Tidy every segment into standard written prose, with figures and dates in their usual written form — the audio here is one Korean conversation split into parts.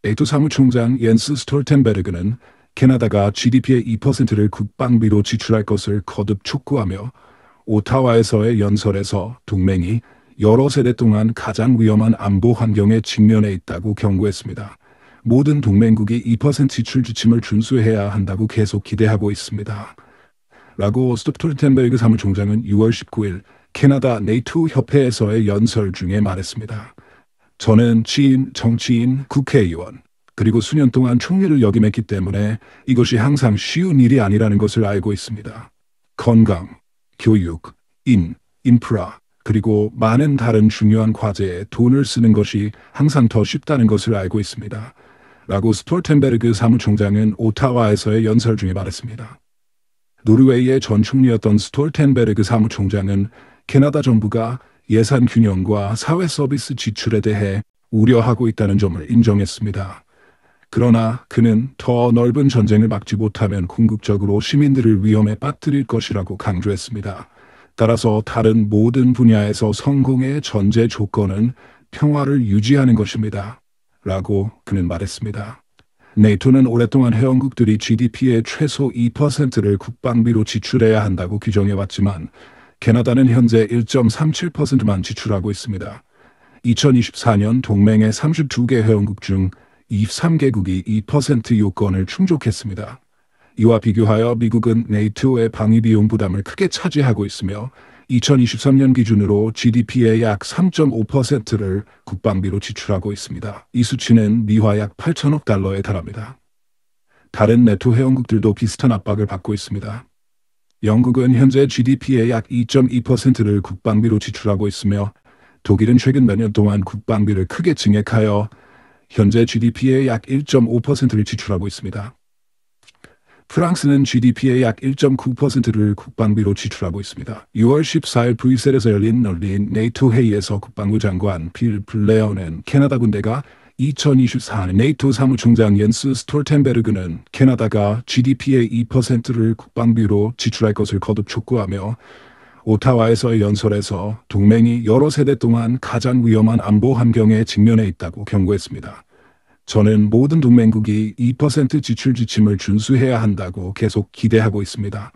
네토 사무총장 옌스 스톨텐베르그는 캐나다가 GDP의 2%를 국방비로 지출할 것을 거듭 촉구하며 오타와에서의 연설에서 동맹이 여러 세대 동안 가장 위험한 안보 환경에 직면해 있다고 경고했습니다. 모든 동맹국이 2% 지출 지침을 준수해야 한다고 계속 기대하고 있습니다. 라고 스톨텐베르그 사무총장은 6월 19일 캐나다 네이토 협회에서의 연설 중에 말했습니다. 저는 정치인, 국회의원, 그리고 수년 동안 총리를 역임했기 때문에 이것이 항상 쉬운 일이 아니라는 것을 알고 있습니다. 건강, 교육, 인프라, 그리고 많은 다른 중요한 과제에 돈을 쓰는 것이 항상 더 쉽다는 것을 알고 있습니다. 라고 스톨텐베르그 사무총장은 오타와에서의 연설 중에 말했습니다. 노르웨이의 전 총리였던 스톨텐베르그 사무총장은 캐나다 정부가 예산 균형과 사회 서비스 지출에 대해 우려하고 있다는 점을 인정했습니다. 그러나 그는 더 넓은 전쟁을 막지 못하면 궁극적으로 시민들을 위험에 빠뜨릴 것이라고 강조했습니다. 따라서 다른 모든 분야에서 성공의 전제 조건은 평화를 유지하는 것입니다. 라고 그는 말했습니다. 네토는 오랫동안 회원국들이 GDP의 최소 2%를 국방비로 지출해야 한다고 규정해왔지만 캐나다는 현재 1.37%만 지출하고 있습니다. 2024년 동맹의 32개 회원국 중 23개국이 2% 요건을 충족했습니다. 이와 비교하여 미국은 네이토의 방위 비용 부담을 크게 차지하고 있으며 2023년 기준으로 GDP의 약 3.5%를 국방비로 지출하고 있습니다. 이 수치는 미화 약 8천억 달러에 달합니다. 다른 네토 회원국들도 비슷한 압박을 받고 있습니다. 영국은 현재 GDP의 약 2.2%를 국방비로 지출하고 있으며 독일은 최근 몇 년 동안 국방비를 크게 증액하여 현재 GDP의 약 1.5%를 지출하고 있습니다. 프랑스는 GDP의 약 1.9%를 국방비로 지출하고 있습니다. 6월 14일 브뤼셀에서 열린 네이토 회의에서 국방부 장관 빌 블레어는 캐나다 군대가 2024년 네이토 사무총장 옌스 스톨텐베르그는 캐나다가 GDP의 2%를 국방비로 지출할 것을 거듭 촉구하며 오타와에서의 연설에서 동맹이 여러 세대 동안 가장 위험한 안보 환경에 직면해 있다고 경고했습니다. 저는 모든 동맹국이 2% 지출 지침을 준수해야 한다고 계속 기대하고 있습니다.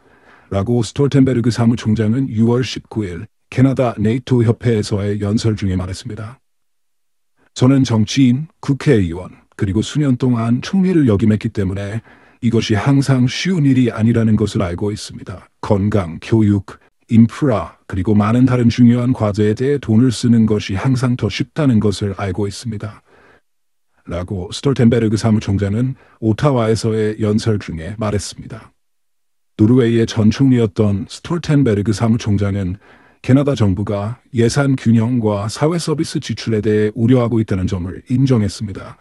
라고 스톨텐베르그 사무총장은 6월 19일 캐나다 네이토 협회에서의 연설 중에 말했습니다. 저는 정치인, 국회의원, 그리고 수년 동안 총리를 역임했기 때문에 이것이 항상 쉬운 일이 아니라는 것을 알고 있습니다. 건강, 교육, 인프라, 그리고 많은 다른 중요한 과제에 대해 돈을 쓰는 것이 항상 더 쉽다는 것을 알고 있습니다. 라고 스톨텐베르그 사무총장은 오타와에서의 연설 중에 말했습니다. 노르웨이의 전 총리였던 스톨텐베르그 사무총장은 캐나다 정부가 예산 균형과 사회 서비스 지출에 대해 우려하고 있다는 점을 인정했습니다.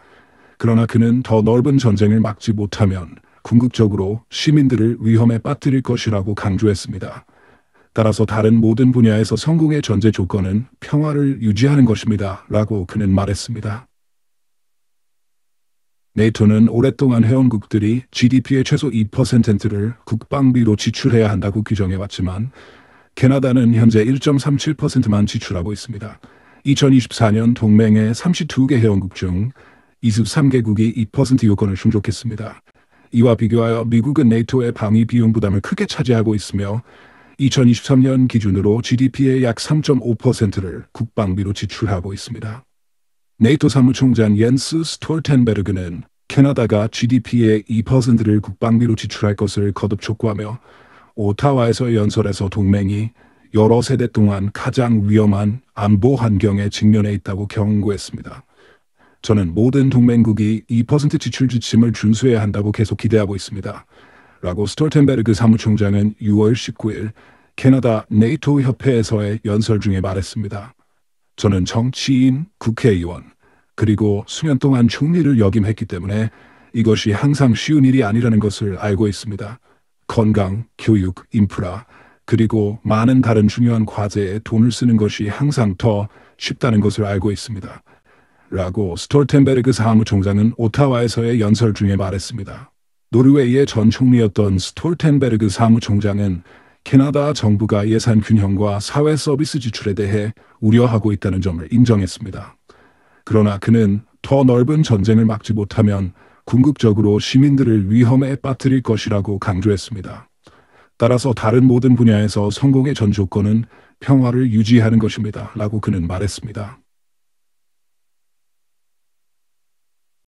그러나 그는 더 넓은 전쟁을 막지 못하면 궁극적으로 시민들을 위험에 빠뜨릴 것이라고 강조했습니다. 따라서 다른 모든 분야에서 성공의 전제 조건은 평화를 유지하는 것입니다. 라고 그는 말했습니다. 네이토는 오랫동안 회원국들이 GDP의 최소 2%를 국방비로 지출해야 한다고 규정해왔지만 캐나다는 현재 1.37%만 지출하고 있습니다. 2024년 동맹의 32개 회원국 중 23개국이 2% 요건을 충족했습니다. 이와 비교하여 미국은 네이토의 방위 비용 부담을 크게 차지하고 있으며 2023년 기준으로 GDP의 약 3.5%를 국방비로 지출하고 있습니다. 네이토 사무총장 옌스 스톨텐베르그는 캐나다가 GDP의 2%를 국방비로 지출할 것을 거듭 촉구하며 오타와에서의 연설에서 동맹이 여러 세대 동안 가장 위험한 안보 환경에 직면해 있다고 경고했습니다. 저는 모든 동맹국이 2% 지출 지침을 준수해야 한다고 계속 기대하고 있습니다. 라고 스톨텐베르그 사무총장은 6월 19일 캐나다 네이토 협회에서의 연설 중에 말했습니다. 저는 정치인, 국회의원, 그리고 수년 동안 총리를 역임했기 때문에 이것이 항상 쉬운 일이 아니라는 것을 알고 있습니다. 건강, 교육, 인프라, 그리고 많은 다른 중요한 과제에 돈을 쓰는 것이 항상 더 쉽다는 것을 알고 있습니다. 라고 스톨텐베르그 사무총장은 오타와에서의 연설 중에 말했습니다. 노르웨이의 전 총리였던 스톨텐베르그 사무총장은 캐나다 정부가 예산 균형과 사회 서비스 지출에 대해 우려하고 있다는 점을 인정했습니다. 그러나 그는 더 넓은 전쟁을 막지 못하면 궁극적으로 시민들을 위험에 빠뜨릴 것이라고 강조했습니다. 따라서 다른 모든 분야에서 성공의 전 조건은 평화를 유지하는 것입니다. 라고 그는 말했습니다.